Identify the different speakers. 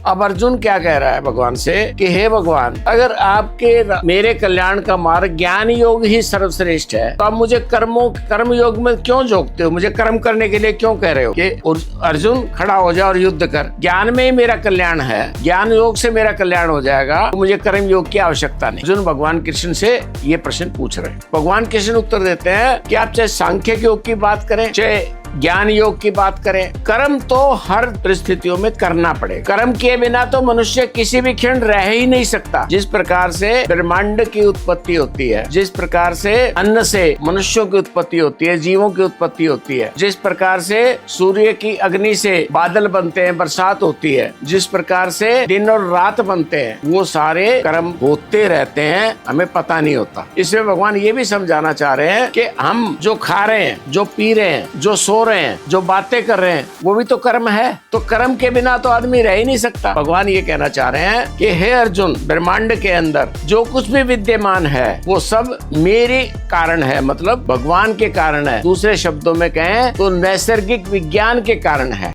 Speaker 1: अब अर्जुन क्या कह रहा है भगवान से कि हे भगवान, अगर आपके मेरे कल्याण का मार्ग ज्ञान योग ही सर्वश्रेष्ठ है तो आप मुझे कर्म योग में क्यों झोंकते हो? मुझे कर्म करने के लिए क्यों कह रहे हो कि अर्जुन खड़ा हो जा और युद्ध कर? ज्ञान में ही मेरा कल्याण है, ज्ञान योग से मेरा कल्याण हो जाएगा, तो मुझे कर्म योग की आवश्यकता नहीं। अर्जुन भगवान कृष्ण से ये प्रश्न पूछ रहे हैं। भगवान कृष्ण उत्तर देते हैं कि आप चाहे सांख्य योग की बात करें, चाहे ज्ञान योग की बात करें, कर्म तो हर परिस्थितियों में करना पड़े। कर्म किए बिना तो मनुष्य किसी भी क्षण रह ही नहीं सकता। जिस प्रकार से ब्रह्मांड की उत्पत्ति होती है, जिस प्रकार से अन्न से मनुष्यों की उत्पत्ति होती है, जीवों की उत्पत्ति होती है, जिस प्रकार से सूर्य की अग्नि से बादल बनते हैं, बरसात होती है, जिस प्रकार से दिन और रात बनते हैं, वो सारे कर्म होते रहते हैं, हमें पता नहीं होता। इसमें भगवान ये भी समझाना चाह रहे हैं कि हम जो खा रहे हैं, जो पी रहे हैं, जो सो रहे हैं, जो बातें कर रहे हैं, वो भी तो कर्म है। तो कर्म के बिना तो आदमी रह ही नहीं सकता। भगवान ये कहना चाह रहे हैं कि हे अर्जुन, ब्रह्मांड के अंदर जो कुछ भी विद्यमान है वो सब मेरे कारण है, मतलब भगवान के कारण है। दूसरे शब्दों में कहें तो नैसर्गिक विज्ञान के कारण है।